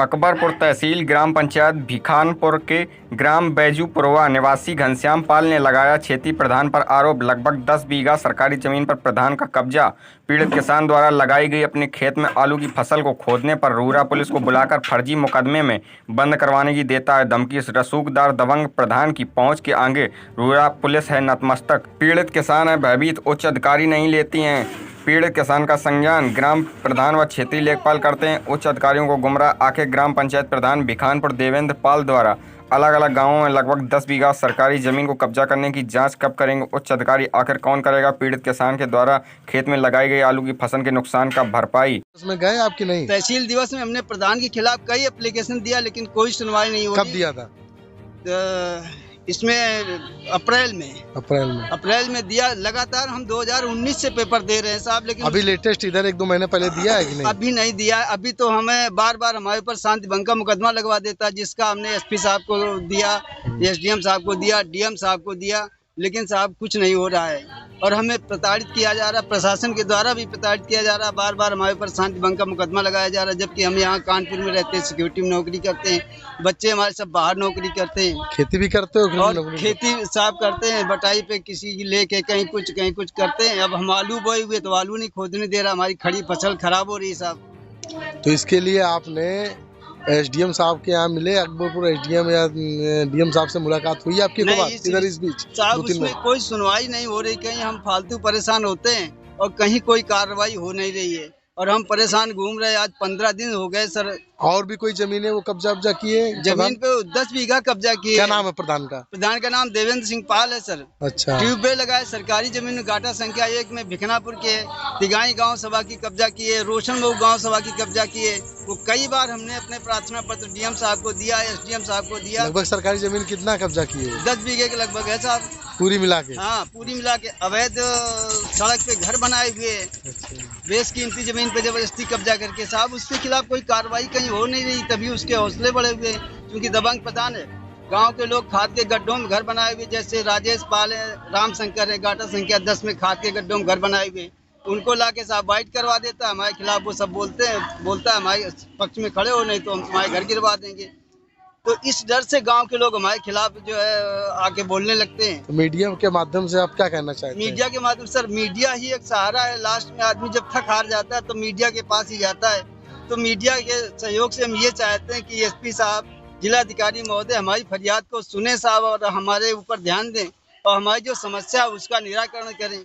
अकबरपुर तहसील ग्राम पंचायत भिखानपुर के ग्राम बैजूपुरवा निवासी घनश्याम पाल ने लगाया खेती प्रधान पर आरोप। लगभग 10 बीघा सरकारी जमीन पर प्रधान का कब्जा। पीड़ित किसान द्वारा लगाई गई अपने खेत में आलू की फसल को खोदने पर रूरा पुलिस को बुलाकर फर्जी मुकदमे में बंद करवाने की देता है धमकी। रसूखदार दबंग प्रधान की पहुंच के आगे रूरा पुलिस है नतमस्तक। पीड़ित किसान है भयभीत, उच्च अधिकारी नहीं लेती हैं। पीड़ित किसान का संज्ञान ग्राम प्रधान व क्षेत्रीय लेखपाल करते हैं। उच्च अधिकारियों को गुमराह आके ग्राम पंचायत प्रधान भिखानपुर देवेंद्र पाल द्वारा अलग अलग गांवों में लगभग 10 बीघा सरकारी जमीन को कब्जा करने की जांच कब करेंगे उच्च अधिकारी? आखिर कौन करेगा पीड़ित किसान के द्वारा खेत में लगाई गई आलू की फसल के नुकसान का भरपाई? उसमें गए आपकी नहीं? तहसील दिवस में हमने प्रधान के खिलाफ कई एप्लीकेशन दिया लेकिन कोई सुनवाई नहीं हुई। कब दिया था? इसमें अप्रैल में दिया। लगातार हम 2019 से पेपर दे रहे हैं साहब, लेकिन अभी लेटेस्ट इधर 1-2 महीने पहले दिया है कि नहीं? अभी नहीं दिया। अभी तो हमें बार बार हमारे ऊपर शांति भंग का मुकदमा लगवा देता, जिसका हमने एसपी साहब को दिया, एसडीएम साहब को दिया, डीएम साहब को दिया, लेकिन साहब कुछ नहीं हो रहा है और हमें प्रताड़ित किया जा रहा है। प्रशासन के द्वारा भी प्रताड़ित किया जा रहा है। बार बार हमारे ऊपर शांति भंग का मुकदमा लगाया जा रहा है, जबकि हम यहाँ कानपुर में रहते हैं, सिक्योरिटी में नौकरी करते हैं। बच्चे हमारे सब बाहर नौकरी करते हैं। खेती भी करते हो? और खेती साफ करते हैं, बटाई पे किसी की लेके कहीं कुछ करते हैं। अब हम आलू बोए हुए तो आलू नहीं खोदने दे रहा, हमारी खड़ी फसल खराब हो रही है साहब। तो इसके लिए आपने एसडीएम साहब के यहाँ मिले? अकबरपुर एसडीएम या डीएम साहब से मुलाकात हुई आपकी? इधर इस बीच साहब उसमें कोई सुनवाई नहीं हो रही। कहीं हम फालतू परेशान होते हैं और कहीं कोई कार्रवाई हो नहीं रही है और हम परेशान घूम रहे हैं। आज 15 दिन हो गए सर। और भी कोई जमीन है वो कब्जा किए? जमीन पे 10 बीघा कब्जा किए। क्या नाम है प्रधान का? प्रधान का नाम देवेंद्र सिंह पाल है सर। अच्छा। ट्यूबवेल लगाए सरकारी जमीन घाटा संख्या 1 में भिखनापुर के तिगाई गांव सभा की कब्जा किए, रोशन मऊ गांव सभा की कब्जा किए। वो कई बार हमने अपने प्रार्थना पत्र डीएम साहब को दिया, एसडीएम साहब को दिया। लगभग सरकारी जमीन कितना कब्जा किए? 10 बीघे के लगभग है साहब, पूरी मिला के? हाँ पूरी मिला के। अवैध सड़क पे घर बनाए हुए, बेशकीमती जमीन पे जबरदस्ती कब्जा करके साहब, उसके खिलाफ कोई कार्रवाई कहीं हो नहीं रही। तभी उसके हौसले बढ़े हुए क्योंकि दबंग प्रधान है। गांव के लोग खाद के गड्ढों में घर बनाए हुए, जैसे राजेश पाल है, राम शंकर है, घाटा संख्या 10 में खाद के गड्ढों में घर बनाए हुए, उनको लाके साहब वाइट करवा देता है। हमारे खिलाफ वो सब बोलता है हमारे पक्ष में खड़े हो, नहीं तो हम तुम्हारे घर गिरवा देंगे। तो इस डर से गांव के लोग हमारे खिलाफ जो है आके बोलने लगते हैं। तो मीडिया के माध्यम से आप क्या कहना चाहते हैं? मीडिया के माध्यम सर, मीडिया ही एक सहारा है। लास्ट में आदमी जब थक हार जाता है तो मीडिया के पास ही जाता है। तो मीडिया के सहयोग से हम ये चाहते हैं कि एसपी साहब, जिलाधिकारी महोदय हमारी फरियाद को सुने साहब और हमारे ऊपर ध्यान दें और हमारी जो समस्या है उसका निराकरण करें।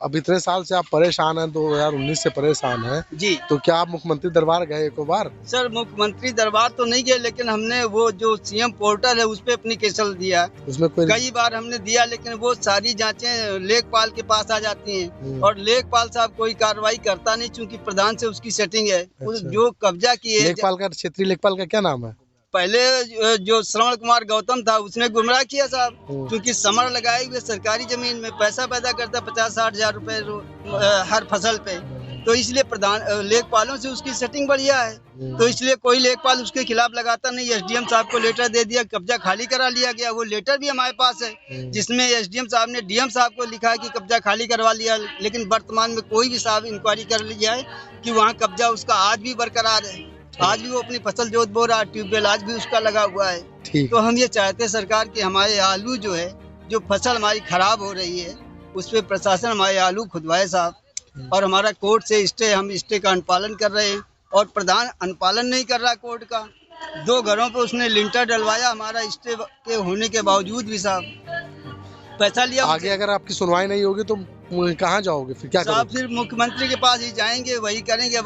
अब इतने साल से आप परेशान हैं, 2019 से परेशान हैं जी। तो क्या आप मुख्यमंत्री दरबार गए एक बार? सर मुख्यमंत्री दरबार तो नहीं गए, लेकिन हमने वो जो सीएम पोर्टल है उस पे एप्लीकेशन दिया। उसमें कई बार हमने दिया, लेकिन वो सारी जांचें लेखपाल के पास आ जाती हैं और लेखपाल साहब कोई कार्रवाई करता नहीं, चूंकि प्रधान से उसकी सेटिंग है। अच्छा। जो कब्जा किए लेखपाल का, क्षेत्रीय लेखपाल का क्या नाम है? पहले जो श्रवण कुमार गौतम था उसने गुमराह किया साहब, क्योंकि समर लगाए हुए सरकारी जमीन में पैसा पैदा करता 50-60 हजार रुपए हर फसल पे, तो इसलिए प्रधान लेखपालों से उसकी सेटिंग बढ़िया है। तो इसलिए कोई लेखपाल उसके खिलाफ लगाता नहीं। एसडीएम साहब को लेटर दे दिया, कब्जा खाली करा लिया गया। वो लेटर भी हमारे पास है जिसमें एसडीएम साहब ने डीएम साहब को लिखा है कि कब्जा खाली करवा लिया, लेकिन वर्तमान में कोई भी साहब इंक्वायरी कर लिया है कि वहाँ कब्जा उसका आज भी बरकरार है। आज भी वो अपनी फसल जोत बो रहा है, ट्यूबवेल आज भी उसका लगा हुआ है। तो हम ये चाहते हैं सरकार कि हमारे आलू जो है, जो फसल हमारी खराब हो रही है, उस पर प्रशासन हमारे आलू खुदवाए साहब। और हमारा कोर्ट से स्टे, हम स्टे का अनुपालन कर रहे हैं और प्रधान अनुपालन नहीं कर रहा कोर्ट का। 2 घरों पे उसने लिंटर डलवाया हमारा स्टे के होने के बावजूद भी साहब, पैसा लिया। आगे अगर आपकी सुनवाई नहीं होगी तो कहाँ जाओगे फिर? क्या साहब फिर मुख्यमंत्री के पास ही जाएंगे, वही करेंगे।